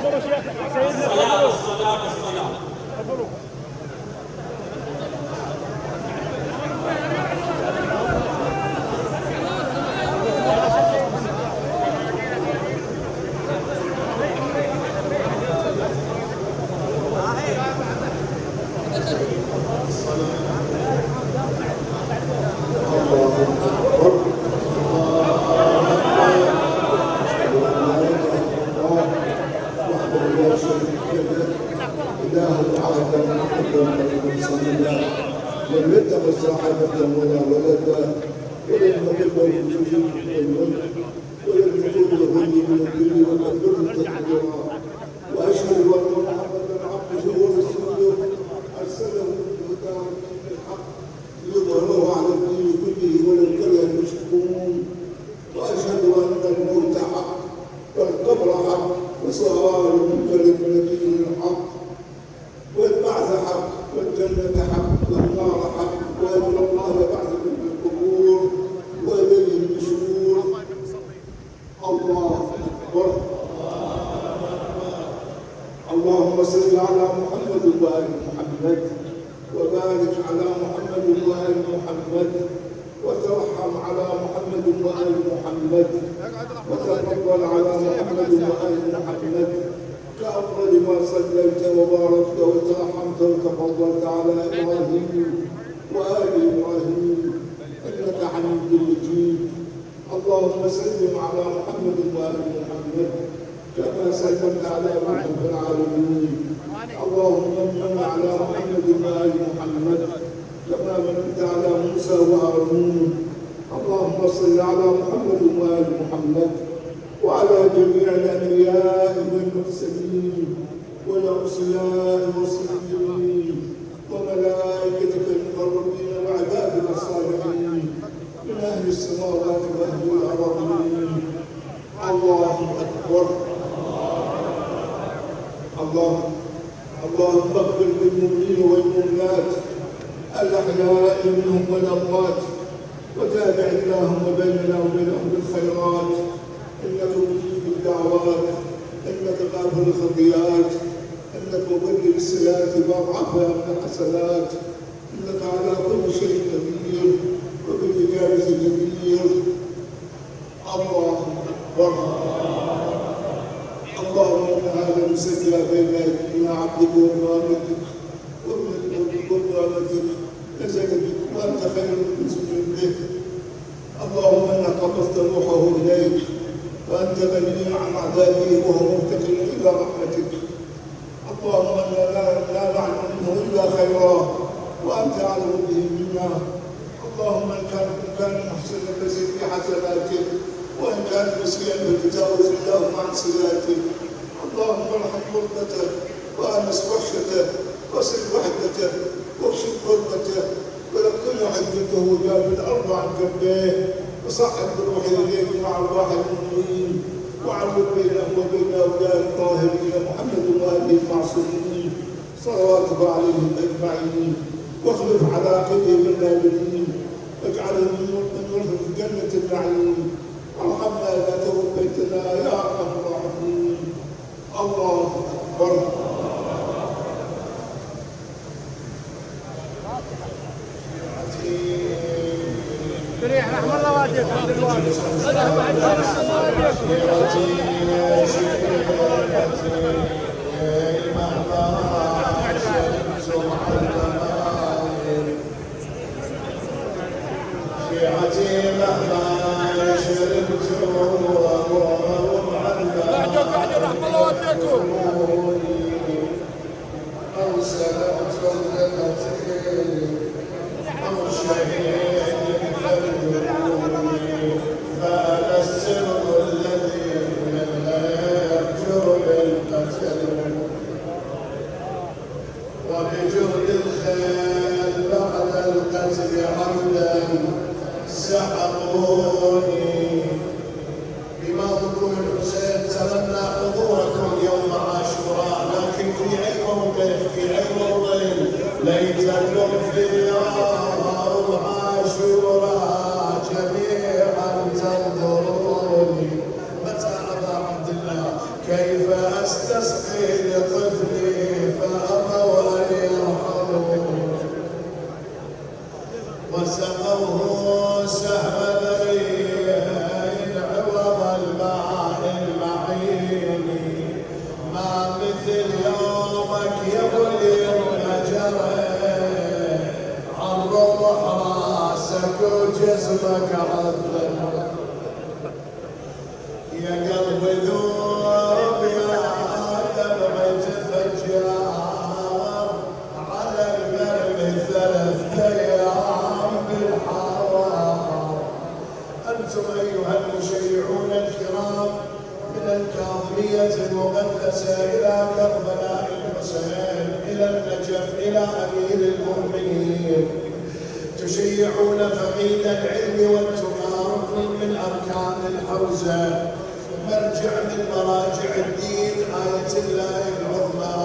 الصلاة. لم يتخذ صاحبة ولا ولدا ولم يكن له شريك والملك ولم يكن له ولي من الذل وكبره تكبيرا واشهد ان محمدا عبده ورسوله ارسله بالهدى ودين الحق ليظهره على الدين كله ولو كره المشركون واشهد ان الموت حق والقبر حق وسؤال المنكر من الدين الحق والبعث حق والجنة حق والنار حق وأن الله بعث من القبور وإليه النشور. الله أكبر. اللهم صل على محمد وآل محمد وبارك على محمد وآل محمد وترحم على محمد وآل محمد وتفضل على محمد وآل محمد كأفضل ما صليت وباركت وترحمت وتفضلت على إبراهيم وآل إبراهيم إنك حميد مجيد. اللهم سلم على محمد وآل محمد كما سلمت على نوح في العالمين. اللهم من على محمد وآل محمد كما مننت على موسى وهارون. اللهم صل على محمد وآل محمد وعلى جميع الأنبياء والمرسلين والأوصياء والصديقين وملائكتك المقربين وعبادك الصالحين من أهل السماوات وأهل الأرضين. الله أكبر. اللهم اغفر للمؤمنين والمؤمنات الأحياء منهم والأموات وتابع اللهم بيننا وبينهم بالخيرات إنك مجيب الدعوات إنك غافر الخطيئات إنك مبدل السيئات وأضعافها من الحسنات إنك على كل شيء قدير وبالإجابة جدير. الله أكبر. اللهم إن هذا مسجل بين أيدينا عبدك وأمانتك وأمانتك نزل بك وأنت خير المنزل به. اللهم إنك قبضت روحه إليك وأنت غني عن عذابه وهو مفتقر إلى رحمتك. اللهم إنا لا نعلم منه إلا خيرا وأنت أعلم به منا. اللهم إن كان محسنا فزد في حسناته وإن كان مسيئا فتجاوز اللهم عن سيئاته. اللهم ارحم غربته وأنس وحشته وسل وحدته واكشف كربته ولقن حجته وجاب الأرض عن جنبيه وصحب بروحه إليك مع أرواح المؤمنين وعرض بينه وبين أولياء الطاهرين محمد وآله المعصومين صلواتك عليهم أجمعين واخلف على عقبهم النابلين واجعلهم من ورثة جنة النعيم وارحمنا إذا توفيتنا يا أرحم الراحمين. الله أكبر. ريح رحم الله والديك عبد الواحد شيعتي مهما شربت رحم الله والديكم أو سلمت أو شهيد فأنا السر الذي لا يرجو بالقتل وبجهد الخيل بعد القتل عمدا سحقوني. بماضكم الحسين تمنى حضوركم يوم عاشوراء لكن في أي موضع ليتكم في يوم عاشوراء جميعا تنظروني. متى أبا عبد الله كيف أستسقي أسقي لطفلي فأبوا أن يرحموا وسقوه سهم بريء عوض الماء المعين ما مثل يومك يا ولي النجرة عالرمح راسك وجسمك عذب يا قلبي ذوب يا دمعة فجار على المرمي 3 أيام بالحرام. أنتم أيها المشيعون الكرام من الكاظمية المقدسة إلى كربلاء الحسين إلى النجف إلى أمير المؤمنين تشيعون فقيد العلم والتقى ركن من أركان الحوزة مرجع من مراجع الدين آية الله العظمى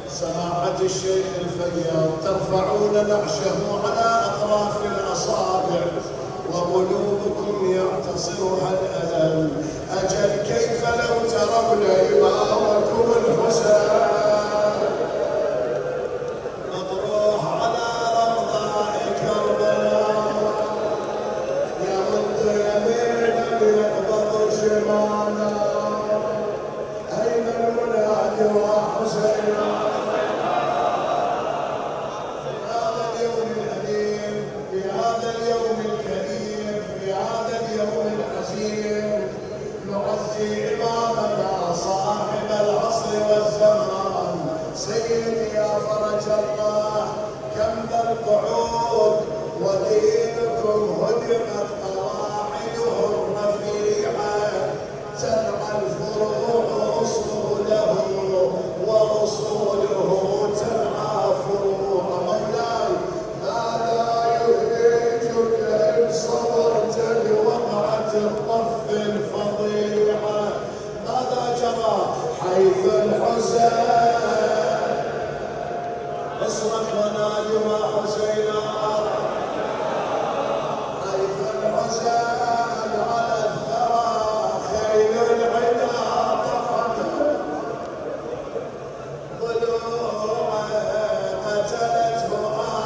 سماحة الشيخ الفياض ترفعون نعشه على أطراف الأصابع وقلوبكم يعتصرها الألم. أجل كيف لو ترون إمامكم الحسين مطروح على رمضاء كربلاء يمد يمينا يقبض شمالا أين المنادي وحسين في هذا اليوم الكريم في هذا اليوم العظيم نعزي إمامنا صاحب العصر والزمان سيدي يا فرج الله كم ذا القعود ودينكم هدمت قواعده الرفيعة ترعى الفروع أصوله وأصوله ترعى فروع مولاي ماذا يهيجك إن صبرت لوقعة الطف الفظيعة ماذا جرى حيث الحسين اصرخ ونادي وحسينا حيث الحسين على الثرى خيل العدا طفت ضلوعه قتلته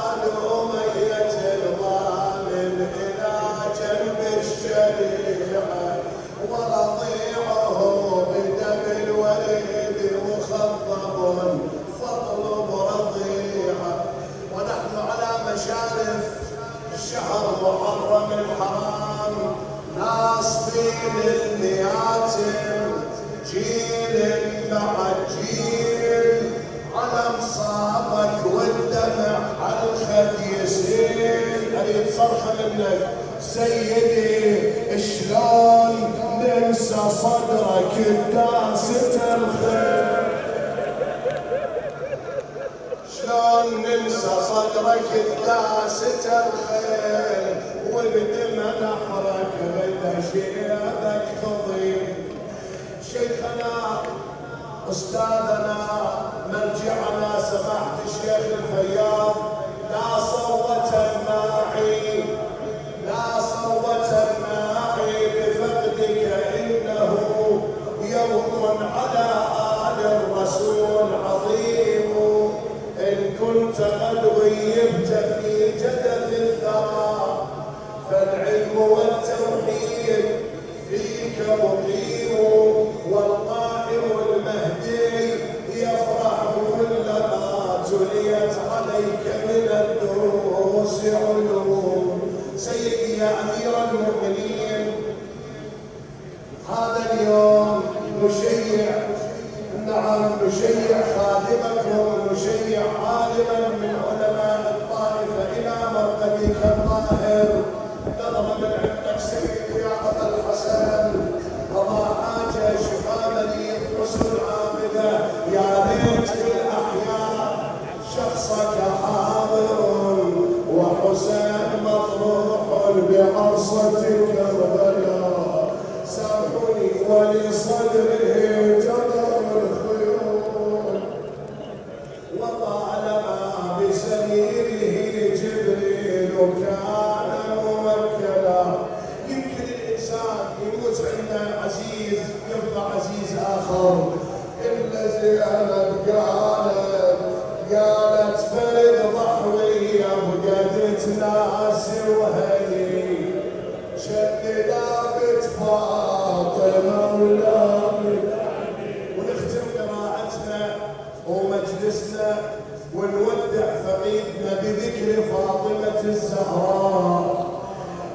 آل أمية الظالم إلى جنب الشريعة ورضيعه بدم الوليد مخضب فاطلب رضيعه. ونحن على مشارف الشهر محرم الحرام ناصبين المياتم جيل بعد جيل على مصابك والدمع على الخد يسيل. اريد صرخه منك سيدي شلون ننسى صدرك داسة الخيل شلون ننسى صدرك داسة الخيل وبدم نحرك غدا شيبك تضيء. شيخنا أستاذنا مرجعنا سماحة الشيخ الفياض لا صوت الناعي لا صوت الناعي بفقدك إنه يوم على آل الرسول عظيم. إن كنت قد غيبت في جدث الثرى فالعلم والتوحيد فيك مقيم والقائم المهدي يفرح كلما تليت عليك من الدروس علوم. سيدي يا أمير المؤمنين هذا اليوم نشيع نعم نشيع خادمكم نشيع عالما من علماء الطائفة إلى مرقدك الطاهر نظرا من عندك سيدي يا أبا الحسن قضى حاجة شفاء مريض حسن عابدة يا ريت في الأحياء شخصك حاضر وحسين مطروح بعرصة كربلاء سامحني ولصدره تضر الخيول ومجلسنا ونودع فقيدنا بذكر فاطمة الزهراء.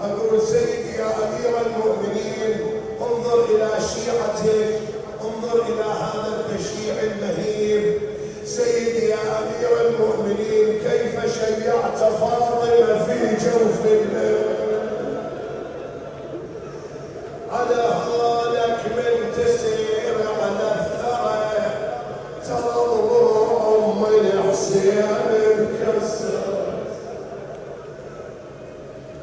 أقول سيدي يا أمير المؤمنين انظر إلى شيعتك، انظر إلى هذا التشييع المهيب. سيدي يا أمير المؤمنين كيف شيعت فاطمة في جوف الليل. على هالك من تسير على الثرى تنظر أم الحسين مكسر.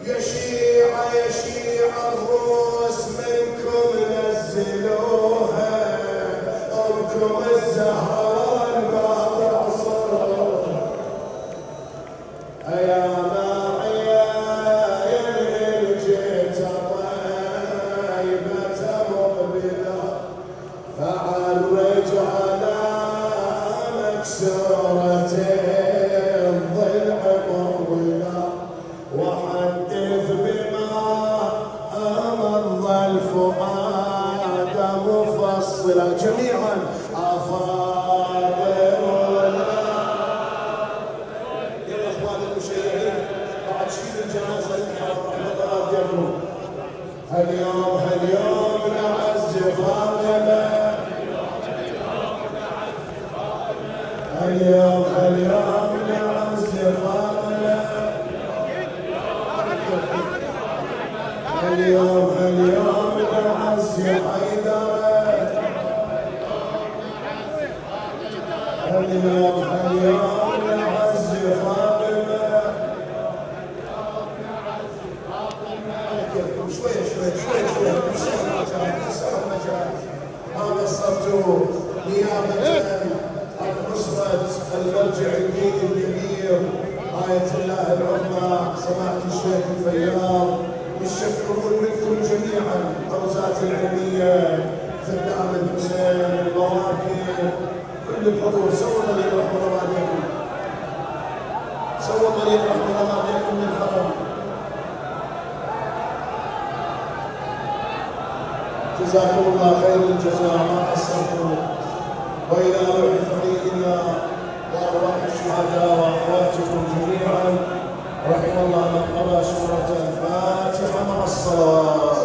يا شيعة يا شيعة الروس منكم نزلوها، أمكم الزهراء الباطع صار. يا ماعية يا جيت طيبة مقبلة فعرج على مكسورتين ضلع مروله وحدث بما مضى الفؤاد مفصلا جميعا أفاضل. يا اخوان المشيعين بعد شيل الجنازه اليوم نعز فاطمه، اليوم نعز فاطمه، اليوم نعز حيدر، اليوم نعز فاطمه. شوي ما قصرتوا نيابة عن أسرة المرجع الديني الكبير آية الله العظمى سماحة الشيخ الفياض، يشكرون منكم جميعا الأوزات العلمية خدام الحسين المواكب كل الحضور. سووا طريق رحمة الله عليكم، سووا طريق رحمة الله عليكم للحرم. جزاكم الله خير الجزاء ما قصرتم. والى روح فقيدنا وارواح الشهداء واخواتكم جميعا، رحم الله من قرأ سورة الفاتحة مع الصلوات.